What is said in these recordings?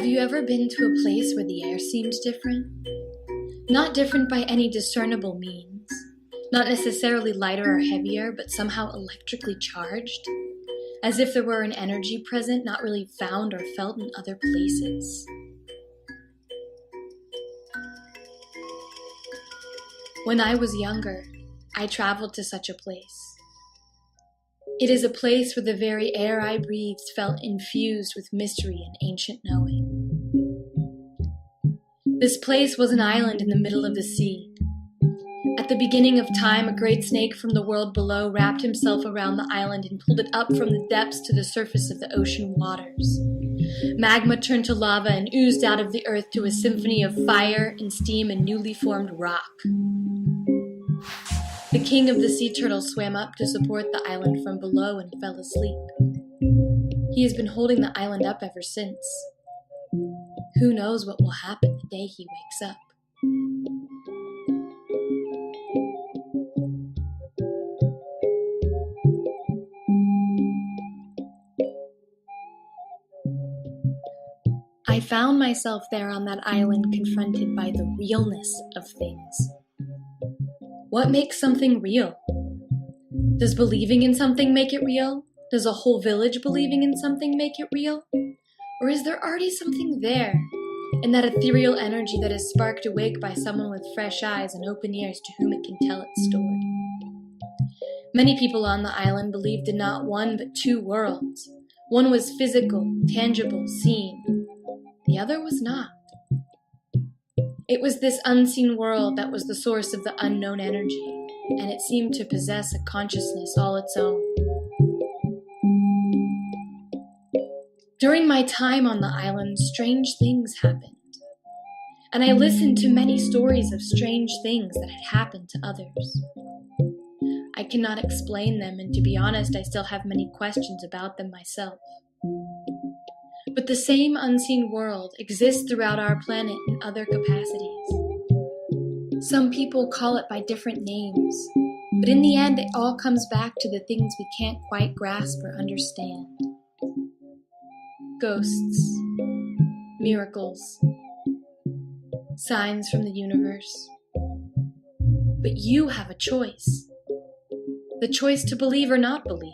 you ever been to a place where the air seemed different? Not different by any discernible means. Not necessarily lighter or heavier, but somehow electrically charged? As if there were an energy present not really found or felt in other places. When I was younger, I traveled to such a place. It is a place where the very air I breathed felt infused with mystery and ancient knowing. This place was an island in the middle of the sea. At the beginning of time, a great snake from the world below wrapped himself around the island and pulled it up from the depths to the surface of the ocean waters. Magma turned to lava and oozed out of the earth to a symphony of fire and steam and newly formed rock. The king of the sea turtles swam up to support the island from below and fell asleep. He has been holding the island up ever since. Who knows what will happen the day he wakes up? I found myself there on that island confronted by the realness of things. What makes something real? Does believing in something make it real? Does a whole village believing in something make it real? Or is there already something there, in that ethereal energy that is sparked awake by someone with fresh eyes and open ears to whom it can tell its story? Many people on the island believed in not one but two worlds. One was physical, tangible, seen. The other was not. It was this unseen world that was the source of the unknown energy, and it seemed to possess a consciousness all its own. During my time on the island, strange things happened, and I listened to many stories of strange things that had happened to others. I cannot explain them, and to be honest, I still have many questions about them myself. But the same unseen world exists throughout our planet in other capacities. Some people call it by different names, but in the end it all comes back to the things we can't quite grasp or understand. Ghosts, miracles, signs from the universe. But you have a choice. The choice to believe or not believe.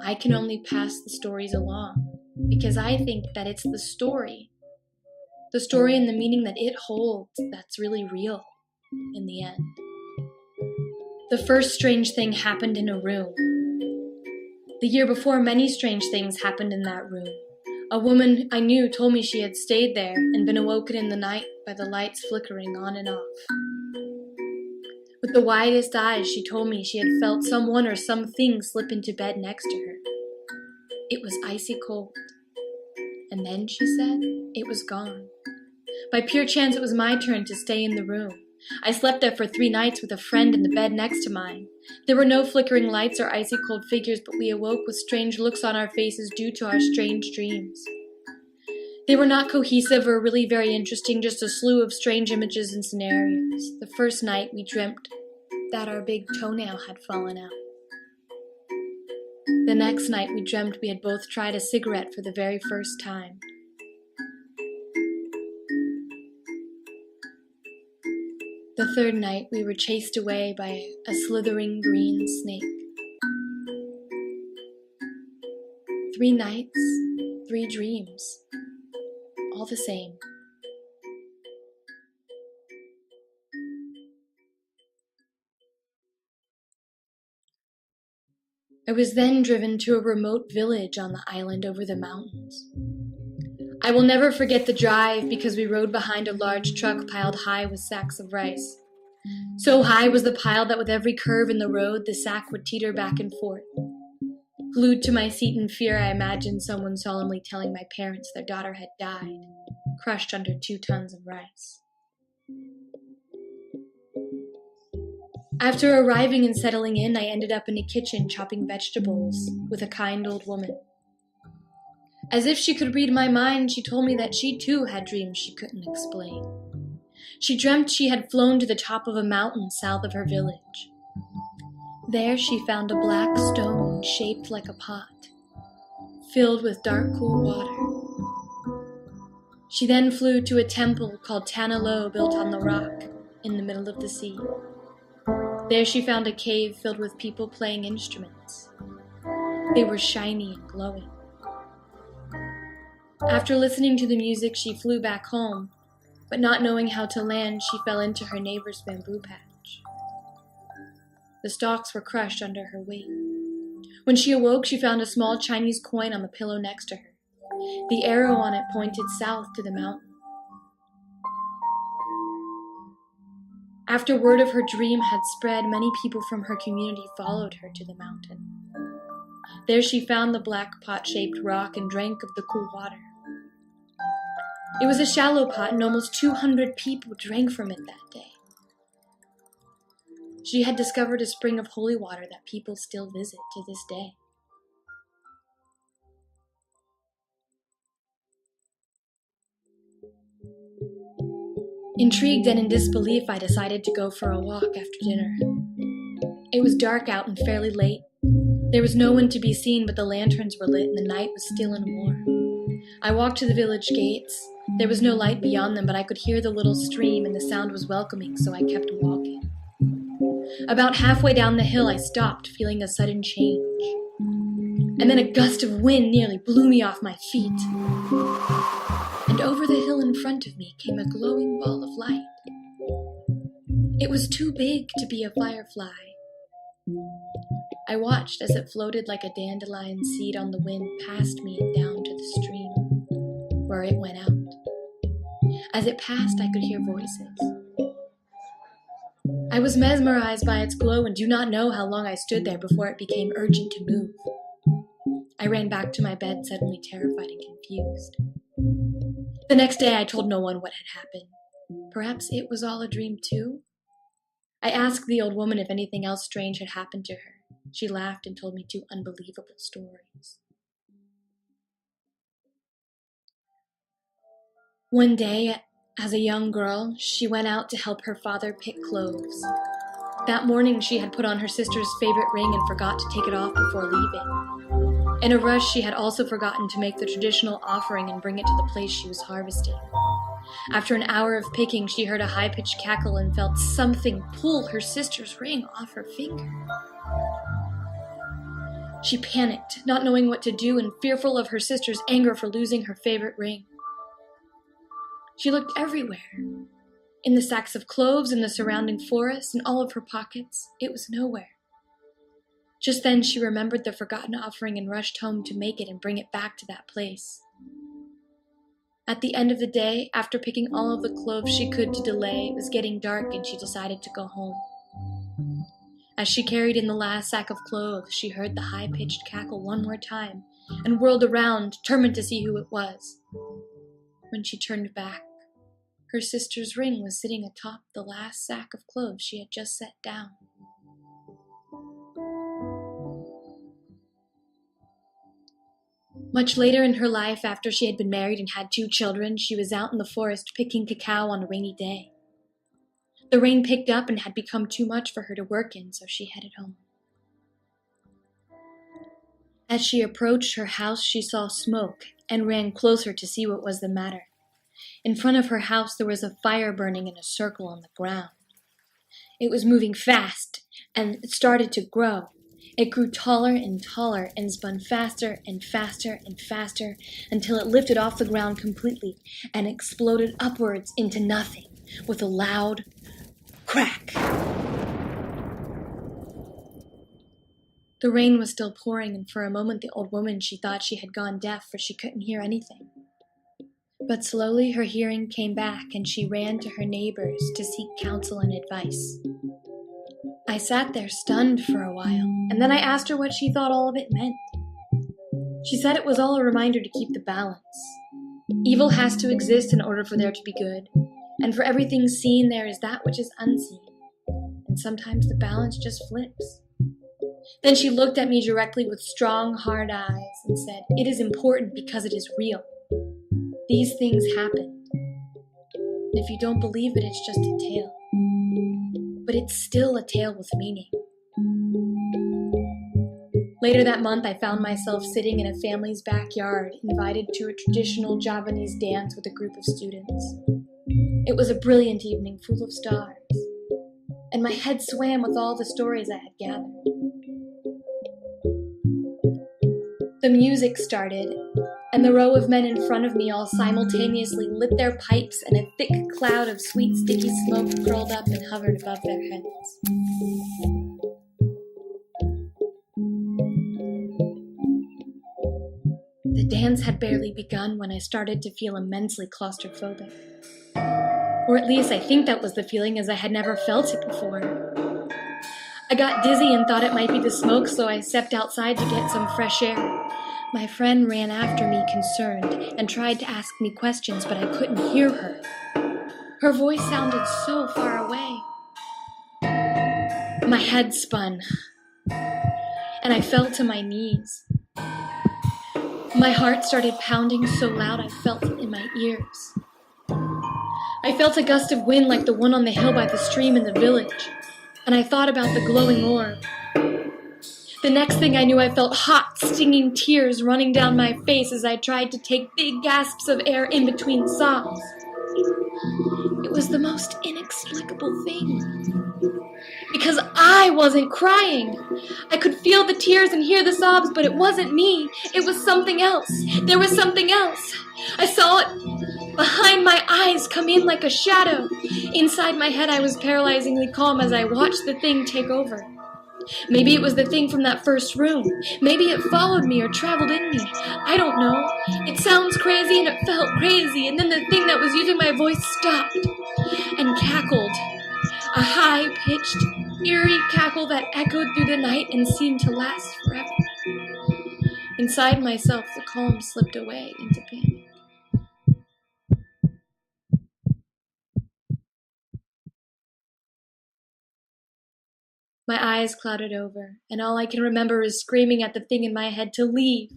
I can only pass the stories along, because I think that it's the story and the meaning that it holds that's really real in the end. The first strange thing happened in a room. The year before, many strange things happened in that room. A woman I knew told me she had stayed there and been awoken in the night by the lights flickering on and off. With the widest eyes, she told me she had felt someone or something slip into bed next to her. It was icy cold. And then, she said, it was gone. By pure chance, it was my turn to stay in the room. I slept there for 3 nights with a friend in the bed next to mine. There were no flickering lights or icy cold figures, but we awoke with strange looks on our faces due to our strange dreams. They were not cohesive or really very interesting, just a slew of strange images and scenarios. The first night, we dreamt that our big toenail had fallen out. The next night, we dreamt we had both tried a cigarette for the very first time. The third night, we were chased away by a slithering green snake. 3 nights, 3 dreams, all the same. I was then driven to a remote village on the island over the mountains. I will never forget the drive because we rode behind a large truck piled high with sacks of rice. So high was the pile that with every curve in the road, the sack would teeter back and forth. Glued to my seat in fear, I imagined someone solemnly telling my parents their daughter had died, crushed under 2 tons of rice. After arriving and settling in, I ended up in a kitchen chopping vegetables with a kind old woman. As if she could read my mind, she told me that she too had dreams she couldn't explain. She dreamt she had flown to the top of a mountain south of her village. There she found a black stone shaped like a pot, filled with dark, cool water. She then flew to a temple called Tanalo built on the rock in the middle of the sea. There she found a cave filled with people playing instruments. They were shiny and glowing. After listening to the music, she flew back home, but not knowing how to land, she fell into her neighbor's bamboo patch. The stalks were crushed under her weight. When she awoke, she found a small Chinese coin on the pillow next to her. The arrow on it pointed south to the mountain. After word of her dream had spread, many people from her community followed her to the mountain. There she found the black pot-shaped rock and drank of the cool water. It was a shallow pot, and almost 200 people drank from it that day. She had discovered a spring of holy water that people still visit to this day. Intrigued and in disbelief, I decided to go for a walk after dinner. It was dark out and fairly late. There was no one to be seen, but the lanterns were lit and the night was still and warm. I walked to the village gates. There was no light beyond them, but I could hear the little stream and the sound was welcoming, so I kept walking. About halfway down the hill, I stopped, feeling a sudden change. And then a gust of wind nearly blew me off my feet. And over the hill in front of me came a glowing ball of light. It was too big to be a firefly. I watched as it floated like a dandelion seed on the wind past me and down to the stream, where it went out. As it passed, I could hear voices. I was mesmerized by its glow and do not know how long I stood there before it became urgent to move. I ran back to my bed, suddenly terrified and confused. The next day I told no one what had happened. Perhaps it was all a dream too? I asked the old woman if anything else strange had happened to her. She laughed and told me 2 unbelievable stories. One day, as a young girl, she went out to help her father pick cloves. That morning she had put on her sister's favorite ring and forgot to take it off before leaving. In a rush, she had also forgotten to make the traditional offering and bring it to the place she was harvesting. After an hour of picking, she heard a high-pitched cackle and felt something pull her sister's ring off her finger. She panicked, not knowing what to do and fearful of her sister's anger for losing her favorite ring. She looked everywhere. In the sacks of cloves, in the surrounding forest, in all of her pockets. It was nowhere. Just then she remembered the forgotten offering and rushed home to make it and bring it back to that place. At the end of the day, after picking all of the cloves she could to delay, it was getting dark and she decided to go home. As she carried in the last sack of cloves, she heard the high-pitched cackle one more time and whirled around, determined to see who it was. When she turned back, her sister's ring was sitting atop the last sack of cloves she had just set down. Much later in her life, after she had been married and had 2 children, she was out in the forest picking cacao on a rainy day. The rain picked up and had become too much for her to work in, so she headed home. As she approached her house, she saw smoke and ran closer to see what was the matter. In front of her house, there was a fire burning in a circle on the ground. It was moving fast, and it started to grow. It grew taller and taller and spun faster and faster and faster until it lifted off the ground completely and exploded upwards into nothing with a loud crack. The rain was still pouring, and for a moment the old woman, she thought she had gone deaf, for she couldn't hear anything. But slowly her hearing came back, and she ran to her neighbors to seek counsel and advice. I sat there stunned for a while, and then I asked her what she thought all of it meant. She said it was all a reminder to keep the balance. Evil has to exist in order for there to be good, and for everything seen there is that which is unseen, and sometimes the balance just flips. Then she looked at me directly with strong, hard eyes and said, "It is important because it is real. These things happen. If you don't believe it, it's just a tale. But it's still a tale with meaning." Later that month, I found myself sitting in a family's backyard, invited to a traditional Javanese dance with a group of students. It was a brilliant evening full of stars, and my head swam with all the stories I had gathered. The music started, and the row of men in front of me all simultaneously lit their pipes, and a thick cloud of sweet, sticky smoke curled up and hovered above their heads. The dance had barely begun when I started to feel immensely claustrophobic. Or at least I think that was the feeling, as I had never felt it before. I got dizzy and thought it might be the smoke, so I stepped outside to get some fresh air. My friend ran after me concerned and tried to ask me questions, but I couldn't hear her. Her voice sounded so far away. My head spun, and I fell to my knees. My heart started pounding so loud I felt it in my ears. I felt a gust of wind like the one on the hill by the stream in the village, and I thought about the glowing orb. The next thing I knew, I felt hot, stinging tears running down my face as I tried to take big gasps of air in between sobs. It was the most inexplicable thing, because I wasn't crying. I could feel the tears and hear the sobs, but it wasn't me. It was something else. There was something else. I saw it behind my eyes come in like a shadow. Inside my head, I was paralyzingly calm as I watched the thing take over. Maybe it was the thing from that first room. Maybe it followed me or traveled in me. I don't know. It sounds crazy and it felt crazy, and then the thing that was using my voice stopped and cackled. A high-pitched, eerie cackle that echoed through the night and seemed to last forever. Inside myself, the calm slipped away into panic. My eyes clouded over, and all I can remember is screaming at the thing in my head to leave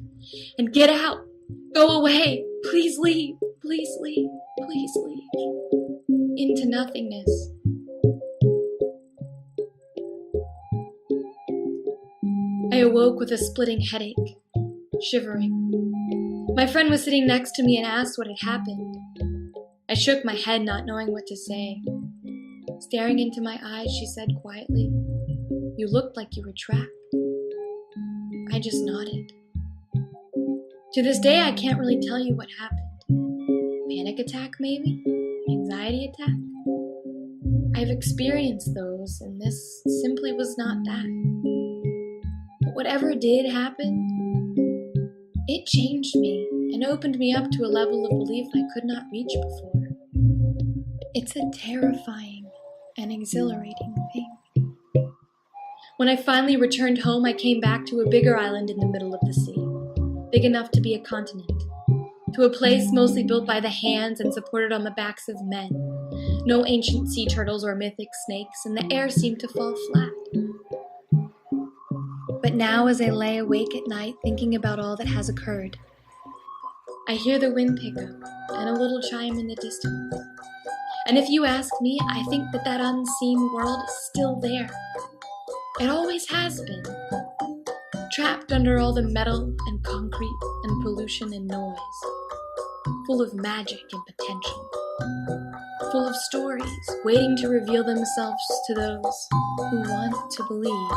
and get out. Go away. Please leave. Please leave. Please leave. Into nothingness. I awoke with a splitting headache, shivering. My friend was sitting next to me and asked what had happened. I shook my head, not knowing what to say. Staring into my eyes, she said quietly, "You looked like you were trapped." I just nodded. To this day, I can't really tell you what happened. Panic attack, maybe? Anxiety attack? I've experienced those, and this simply was not that. But whatever did happen, it changed me and opened me up to a level of belief I could not reach before. It's a terrifying and exhilarating thing. When I finally returned home, I came back to a bigger island in the middle of the sea, big enough to be a continent, to a place mostly built by the hands and supported on the backs of men. No ancient sea turtles or mythic snakes, and the air seemed to fall flat. But now, as I lay awake at night thinking about all that has occurred, I hear the wind pick up and a little chime in the distance. And if you ask me, I think that unseen world is still there. It always has been, trapped under all the metal and concrete and pollution and noise, full of magic and potential, full of stories waiting to reveal themselves to those who want to believe.